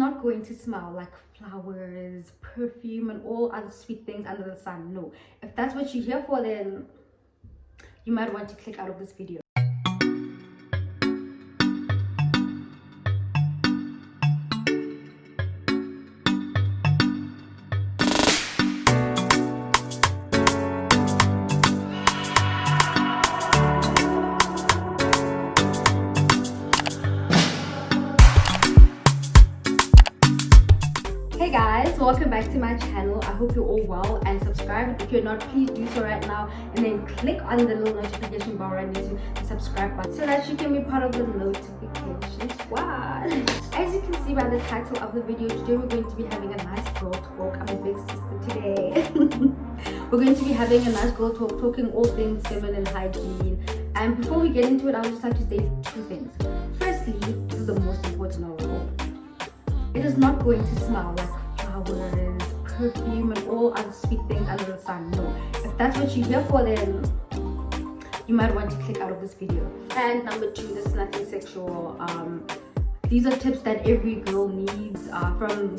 not going to smell like flowers, perfume, and all other sweet things under the sun. No, if that's what you're here for, then you might want to click out of this video. Hey guys, welcome back to my channel. I hope you're all well and subscribe. If you're not, please do so right now and then click on the little notification bar right next to the subscribe button so that you can be part of the notification squad. As you can see by the title of the video, today we're going to be having a nice girl talk. I'm a big sister today. We're going to be having a nice girl talk, talking all things feminine hygiene. And before we get into it, I would just like to say two things. Firstly, this is the most important of all. It is not going to smell like flowers, perfume, and all other sweet things under the sun. No, if that's what you're here for, then you might want to click out of this video. And number two, this is nothing sexual. These are tips that every girl needs from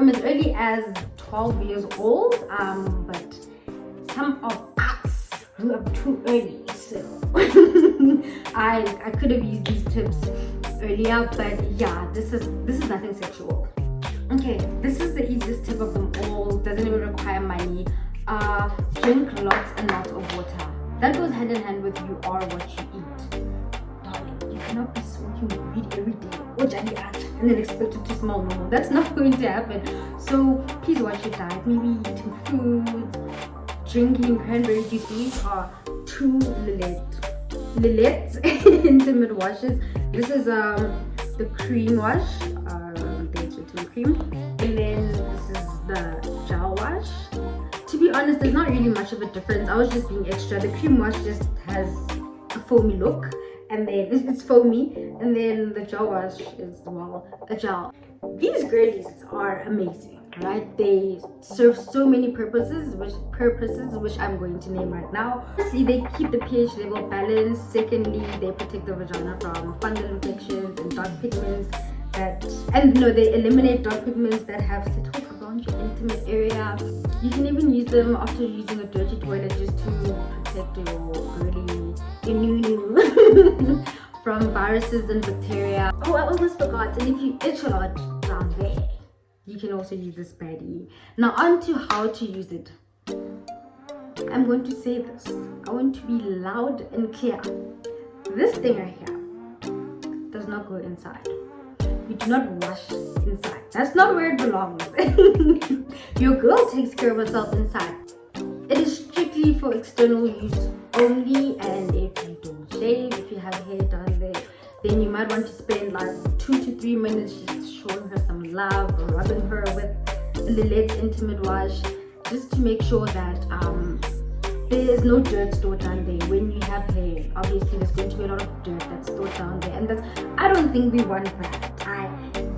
as early as 12 years old. But some of us grew up too early, so I could have used these tips earlier, but yeah, this is nothing sexual. Okay, this is the easiest tip of them all. Doesn't even require money. Drink lots and lots of water. That goes hand in hand with you are what you eat. Darling, you cannot be smoking weed every day or jelly and then expect it to smell normal. That's not going to happen. So please watch your diet. Maybe eating food, drinking cranberry juice. These are two Lillette's intimate washes. This is the cream wash, the cream, and then this is the gel wash. To be honest, there's not really much of a difference. I was just being extra. The cream wash just has a foamy look, and then it's foamy, and then the gel wash is, well, a gel. These girlies are amazing, right? They serve so many purposes which I'm going to name right now. Firstly, they keep the pH level balanced. Secondly, they protect the vagina from fungal infections and dark pigments they eliminate dark pigments that have settled around your intimate area. You can even use them after using a dirty toilet just to protect your new from viruses and bacteria. Oh, I almost forgot. And if you itch a lot down there, you can also use this baddie. Now on to how to use it. I'm going to say this. I want to be loud and clear. This thing right here does not go inside. You do not wash inside. That's not where it belongs. Your girl takes care of herself inside. It is strictly for external use only, and if you don't shave, if you have hair down there, then you might want to spend like 2 to 3 minutes just showing her some love, or rubbing her with a Lillette's intimate wash, just to make sure that there is no dirt stored down there. When you have hair, obviously there's going to be a lot of dirt that's stored down there, and I don't think we want that.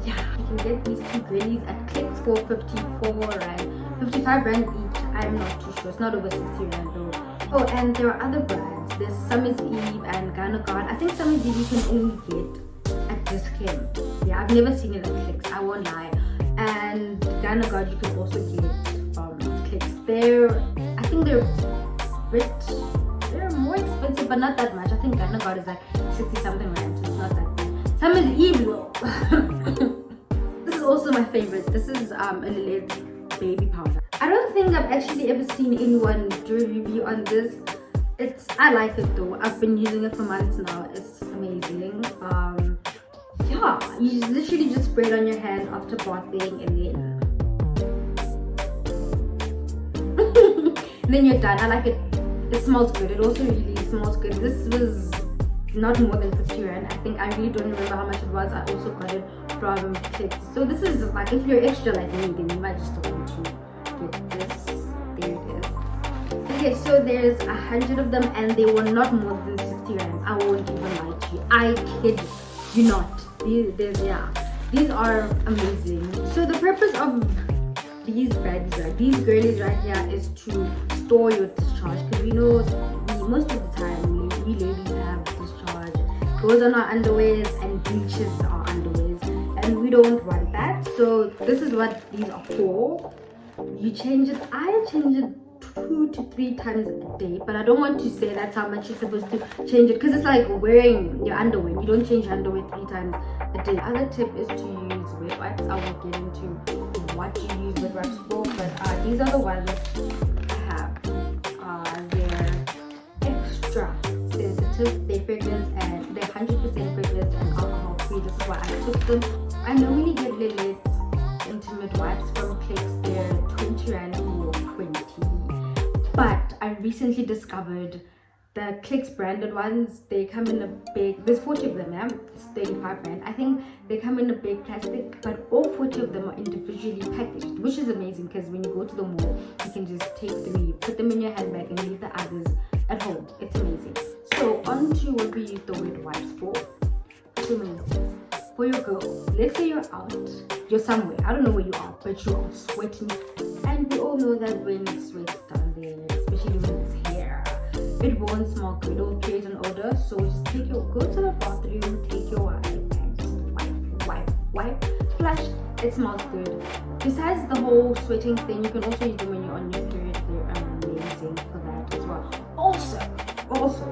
You can get these two girlies at Clicks for 54 and 55 rand each. I'm not too sure. It's not over 60 rand though. Oh, and there are other brands. There's Summer's Eve and Gynecard. I think Summer's Eve you can only get at Discount. Yeah, I've never seen it at Clicks, I won't lie. And Gynecard you can also get from Clicks. I think they're more expensive, but not that much. I think Gynecard is like 60 something rand, so it's not that bad. Summer's Eve though. This is also my favorite. This is a Lillette's baby powder. I don't think I've actually ever seen anyone do a review on this. I like it though. I've been using it for months now. It's amazing. Yeah, you literally just spray it on your hand after bathing, and then you're done. I like it. It smells good. It also really smells good. This was not more than 50 rand. I think I really don't remember how much it was. I also got it from Clicks. So this is like, if you're extra like me, then you might just want to get this. There it is. Okay, so there's 100 of them, and they were not more than 60 rand. I won't even lie to you. I kid you not. These are amazing. So the purpose of these baddies, these girlies right here, is to store your discharge, because we know most of the time we ladies have discharge, goes on our underwears and bleaches our underwears, and we don't want that. So this is what these are for. You change it. I change it 2 to 3 times a day, but I don't want to say that's how much you're supposed to change it, because it's like wearing your underwear. You don't change your underwear 3 times a day. Other tip is to use wet wipes. I will get into what you use wet wipes for, but these are the ones I have. They're extra sensitive. They're fragrance and they're 100% fragrance and alcohol free. This is why I took them. I normally get Lilith intimate wipes from Clicks. They're 20 rand or 20. But I recently discovered the Clicks branded ones. They come in a big, there's 40 of them, yeah? It's 35 rand. I think they come in a big plastic, but all 40 of them are individually packaged, which is amazing because when you go to the mall, you can just take 3, put them in your handbag and leave the others at home. It's amazing. So on to what we use the wet wipes for. 2 minutes. For your girl, let's say you're out, you're somewhere, I don't know where you are, but you're sweating, and we all know that when it sweats down there, especially when it's hair, it won't smell good, it'll create an odor. So just go to the bathroom, take your wipe and just wipe, flush. It smells good. Besides the whole sweating thing, you can also use them when you're on your period. They're amazing for that as well. Also,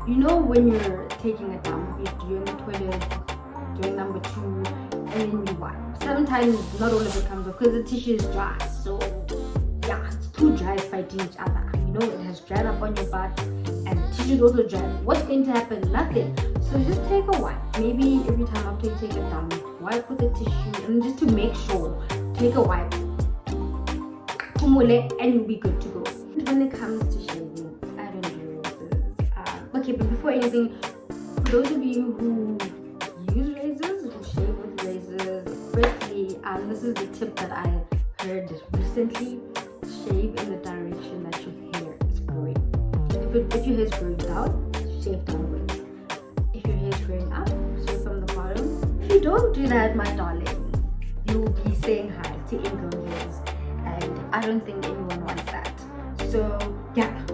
you know when you're taking a dump, you're doing the toilet, doing number 2, and then you wipe. Sometimes not all of it comes off because the tissue is dry. So yeah, it's 2 dries fighting each other. You know, it has dried up on your butt and the tissue is also dry. What's going to happen? Nothing. So just take a wipe. Maybe every time after you take a dump, wipe with the tissue, and just to make sure, take a wipe, and you'll be good to go. When it comes to shaving, I don't do razors. Okay, but before anything, for those of you who use razors, who shave with razors, firstly, this is the tip that I heard recently: shave in the direction that your hair is growing. If your hair is growing down, shave downwards. If your hair is growing up, shave from the bottom. If you don't do that, my darling, you will be saying hi to ingrown hairs, and I don't think anyone wants that. So yeah,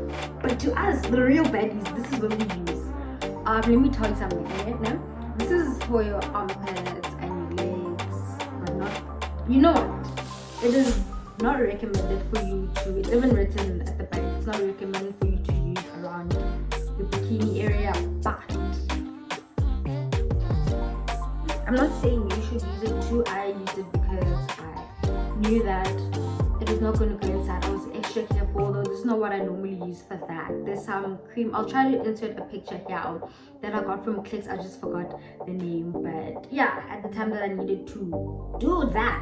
but to us, the real baddies, this is what we use. Let me tell you something, right? Now, this is for your armpits and your legs, but not, you know what? It is not recommended for you to, it's even written at the back, it's not recommended for you to use around your bikini area, but I'm not saying you should use it too. I used it because I knew that it was not going to go inside. I was extra careful, although this is not what I normally use for that. There's some cream, I'll try to insert a picture here that I got from Clicks. I just forgot the name, but yeah, at the time that I needed to do that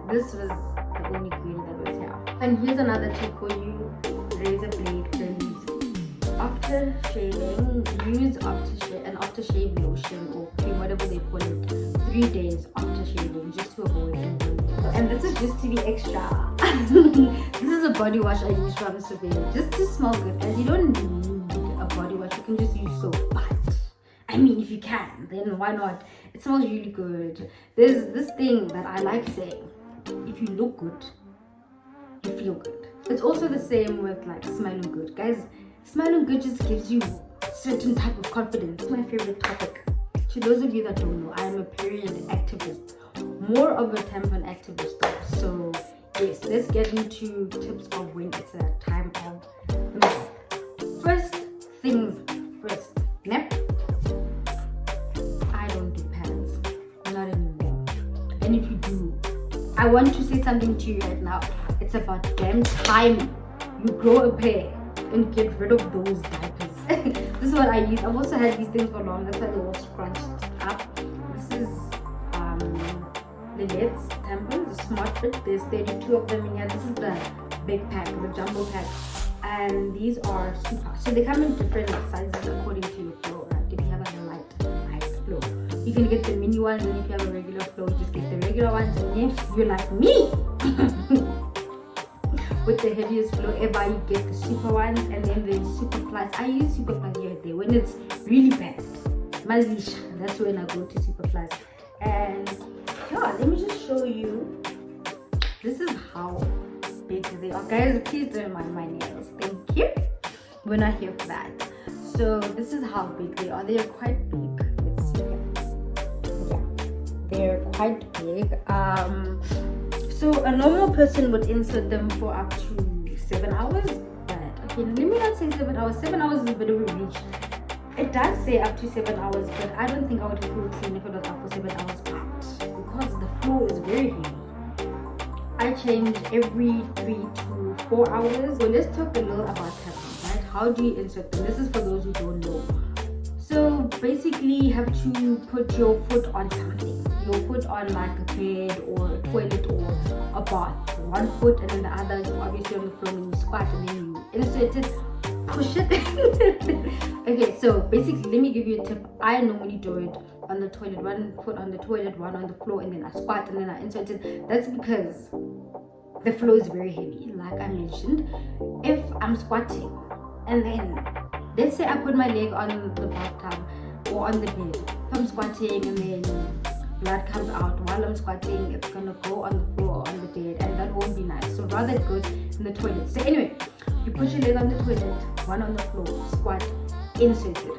this was the only cream that was here. And here's another tip for you: razor blade curlies. After shaving, use an aftershave lotion or cream, whatever they call it, 3 days after shaving, just to avoid injury. And this is just to be extra. This is a body wash I use from Seville, just to smell good. And you don't need a body wash, you can just use soap. But I mean, if you can, then why not? It smells really good. There's this thing that I like saying: if you look good, you feel good. It's also the same with like smelling good, guys. Smelling good just gives you a certain type of confidence. It's my favorite topic. To those of you that don't know, I am a period activist, more of a tampon activist though. So yes, let's get into tips of when it's a time of the month. First things first, nap. I don't do pads, not anymore. And if you do, I want to say something to you right now. It's about damn time you grow a pair and get rid of those diapers. This is what I use. I've also had these things for long, that's why they're all scrunched up. This is the Let's tampons, the smart fit. There's 32 of them in here. This is the big pack, the jumbo pack, and these are super. So they come in different sizes according to your flow, right? If you have a light flow, you can get the mini ones, and if you have a regular flow, just get the regular ones. And if you're like me, with the heaviest flow ever, you get the super ones, and then there's super plus. I use super plus here and there when it's really bad. Mazisha, that's when I go to super plus. And yeah, let me just show you. This is how big they are, guys. Please don't mind my nails, thank you. We're not here for that. So this is how big they are. They are quite big. Let's see. Yeah, quite big. So a normal person would insert them for up to 7 hours. But okay, let me not say 7 hours. 7 hours is a bit of a reach. It does say up to 7 hours, but I don't think I would feel clean if it was up for 7 hours. But because the flow is very heavy, I change every 3 to 4 hours. So let's talk a little about tampons, right? How do you insert them? This is for those who don't know. So basically you have to put your foot on something. Your foot on like a bed or a toilet or a bath. One foot and then the other is obviously on the floor when you squat, and then you insert it, push it. Okay, so basically let me give you a tip. I normally do it on the toilet. One foot on the toilet, one on the floor, and then I squat and then I insert it. That's because the flow is very heavy, like I mentioned. If I'm squatting and then let's say I put my leg on the bathtub or on the bed. If I'm squatting and then blood comes out while I'm squatting, it's gonna go on the floor or on the bed, and that won't be nice. So rather it goes in the toilet. So anyway, you put your leg on the toilet, one on the floor, squat, insert it.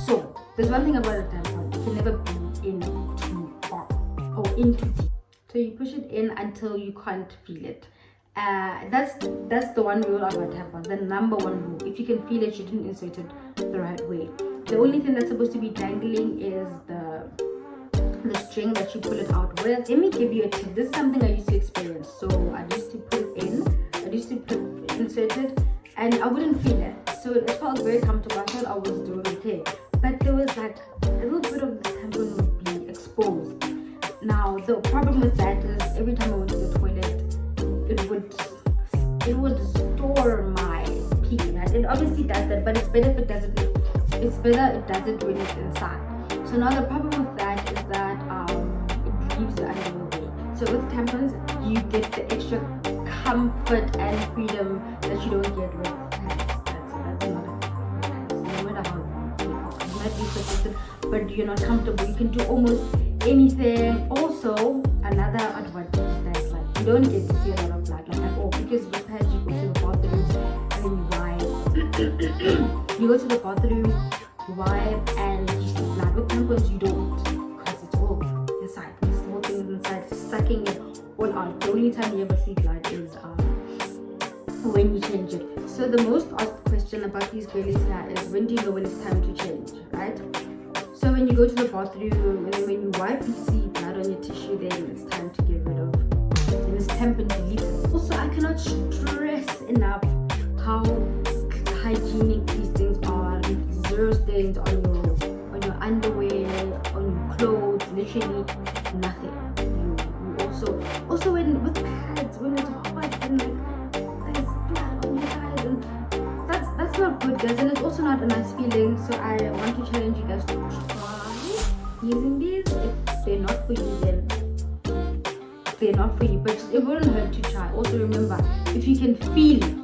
So there's one thing about a tampon, it can never be in too far or in too deep. So you push it in until you can't feel it. That's the one rule about tampons, the number one rule. If you can feel it, you didn't insert it the right way. The only thing that's supposed to be dangling is the string that you pull it out with. Let me give you a tip. This is something I used to experience. So I used to put it in, insert it, and I wouldn't feel it. So it felt very comfortable. I thought I was doing okay, but there was like a little bit of the tampon would be exposed. Now the problem with that is every time I went to the toilet, it would store my pee, right? It obviously does that, but it's better if it doesn't. It's better it does it when it's inside. So now the problem with that is that it leaves you under the way. So with tampons, you get the extra comfort and freedom that you don't get with pads. That's not a no matter how you might be protected, but you're not comfortable. You can do almost anything. Also, another advantage is that like you don't get to see a lot of blood like at all, because with pads you go to the bathroom and then you wipe. You go to the bathroom, you wipe, and you see blood. With tampons you don't, because it's all inside. This whole thing is inside, sucking it all out. The only time you ever see blood is when you change it. So the most asked question about these girlies here is, when do you know when it's time to change, right? So when you go to the bathroom and then when you wipe, you see blood on your tissue, then it's time to get rid of. Then it's tampon deleted. Also, I cannot stress enough how hygienic these things are. Zero stains on your underwear, on your clothes, literally nothing. You also when with pads, when it's hot and like there's blood on your thighs, and that's not good, guys, and it's also not a nice feeling. So I want to challenge you guys to try using these. If they're not for you, then they're not for you, but it wouldn't hurt to try. Also remember, if you can feel it,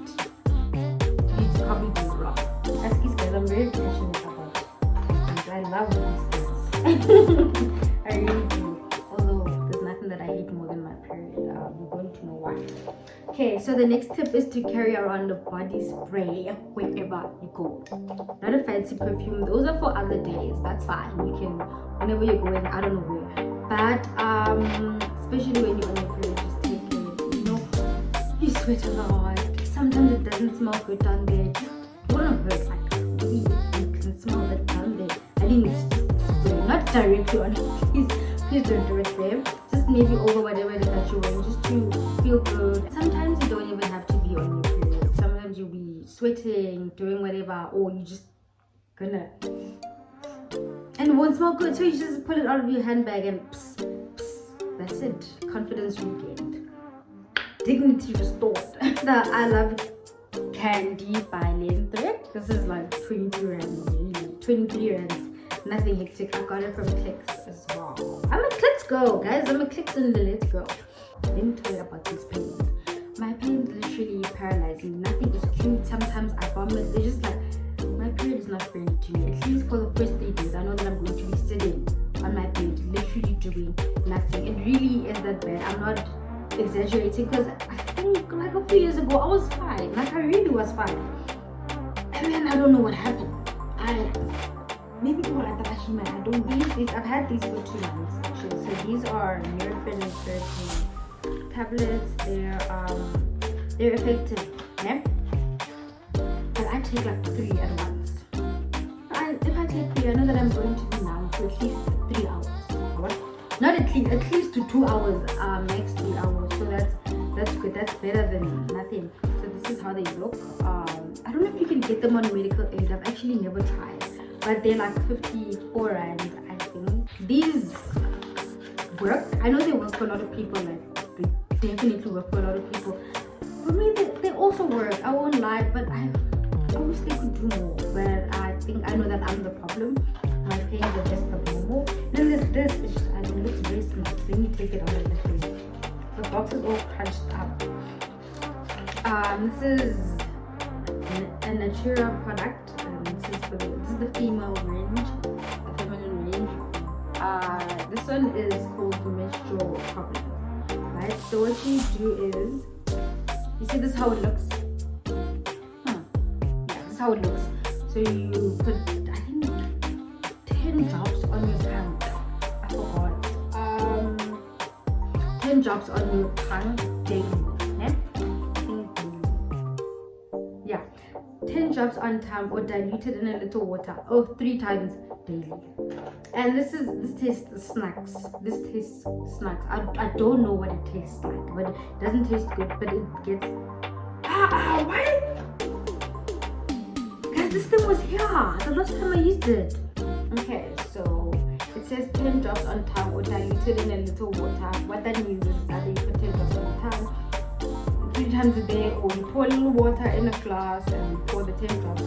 you probably do it wrong. Excuse guys, I'm very passionate about tampons. I love these things. I really do. Although there's nothing that I hate more than my period. You're going to know why. Okay, so the next tip is to carry around a body spray wherever you go. Not a fancy perfume. Those are for other days. That's fine. You can, whenever you're going, I don't know where. But especially when you're on your period, just take it. You know, you sweat a lot. Sometimes it doesn't smell good down there. Just wouldn't hurt. Like really, you can smell it down there. I think it's just spray, not directly on it. Please don't do it there. Just maybe over whatever it is that you're wearing, just to feel good. Sometimes you don't even have to be on your period. Sometimes you'll be sweating, doing whatever, or you just gonna, and it won't smell good. So you just pull it out of your handbag and pss, pss, that's it. Confidence regained, dignity restored. The I Love Candy by Lane Thread. This is like 23 rands, really. 23 rands. Nothing hectic. I got it from Clicks as well. I'm a Clicks girl, guys. I'm a Clicks in the Let's Go. Let me tell you about these pains. My pains literally paralyzing. Nothing is cute. Sometimes I vomit. They're just like, my period is not friendly to me. At least for the first 3 days, I know that I'm going to be sitting on my bed, literally doing nothing. It really is that bad. I'm not exaggerating, because I think like a few years ago I was fine. Like I really was fine. And then I don't know what happened. maybe people like the Bashima. I don't these I've had these for 2 months actually. So these are Nurofen and Ferritin tablets. They're effective, yeah? But I take like 3 at once. If I take 3, I know that I'm going to be numb for at least 3 hours. What? Not at least to 2 hours, max 3 hours. So that's good. That's better than nothing. So this is how they look. I don't know if you can get them on medical aid. I've actually never tried, but they're like 54 rand, I think. These work. I know they work for a lot of people. Like they definitely work for a lot of people. For me, they also work. I won't lie, but I wish they could do more. But I know that I'm the problem. My pain is just abnormal. Then there's this. It looks very smart. Let me take it out of the thing. The box is all crunched up. This is a Natura product. This is the female range, the feminine range. This one is called the Menstrual problem. Right. So what you do is, you see this how it looks. Yeah, this is how it looks. So you put, I think, 10 drops on your tongue. I forgot. 10 drops on your tongue daily. Yeah, 10 drops on tongue or diluted in a little water. 3 times daily. And this tastes snacks. This tastes snacks. I don't know what it tastes like, but it doesn't taste good. But it gets. Why? Guys, this thing was here the last time I used it. Okay, so it says 10 drops on tongue or diluted in a little water. What that means is that you put 10 drops on tongue 3 times a day, or you pour a little water in a glass and you pour the 10 drops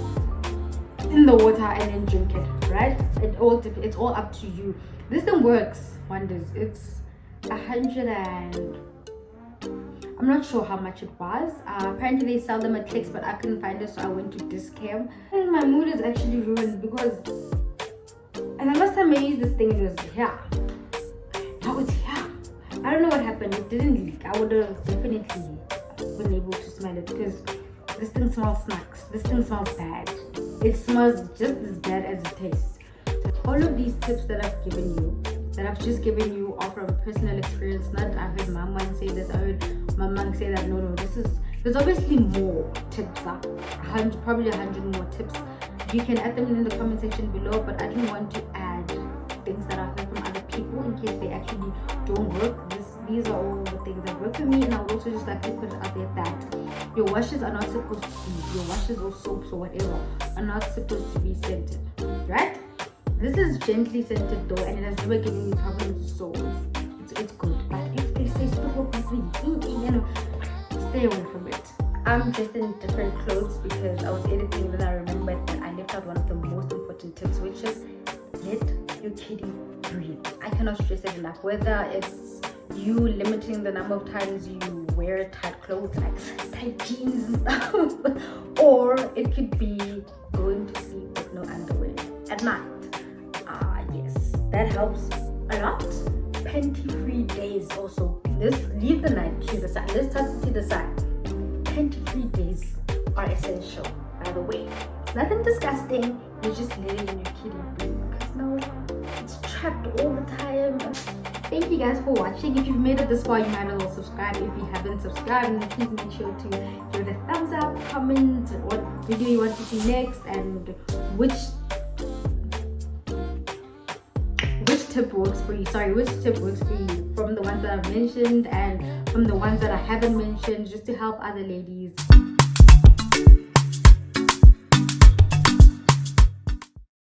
in the water and then drink it, right? It's all up to you. This thing works wonders. It's 100 and I'm not sure how much it was. Apparently they sell them at Clicks, but I couldn't find it, so I went to Discam. And my mood is actually ruined because and the last time I used this thing, it was here. Now it's here. I don't know what happened. It didn't leak. I would have definitely been able to smell it because this thing smells snacks. This thing smells bad. It smells just as bad as it tastes. So all of these tips that I've just given you are from personal experience. Not I heard mom once say this, I heard my mom say that. No, there's obviously more tips up. Probably 100 more tips. You can add them in the comment section below, but I didn't want to add things that I heard from other people in case they actually don't work. These are all the things that work for me, and I would also just like to put it out there that your washes are not supposed to be, your washes or soaps or whatever are not supposed to be scented, right? This is gently scented though, and it has never given me problems, so it's good. But if they say stop working, stay away from it. I'm dressed in different clothes because I was editing, then I remembered that I left out one of the most important tips, which is let your kitty breathe. I cannot stress it enough. Whether it's you limiting the number of times you wear tight clothes like tight jeans and stuff, or it could be going to sleep with no underwear at night. Yes, that helps a lot. Panty-free days also. Leave the night to the side. Let's toss it to the side. Panty-free days are essential, by the way. It's nothing disgusting. You're just letting your kitty breathe because no, it's trapped all the time. Thank you guys for watching. If you've made it this far, you might as well subscribe. If you haven't subscribed, please make sure to give it a thumbs up, comment what video you want to see next, and which tip works for you. Which tip works for you from the ones that I've mentioned and from the ones that I haven't mentioned, just to help other ladies.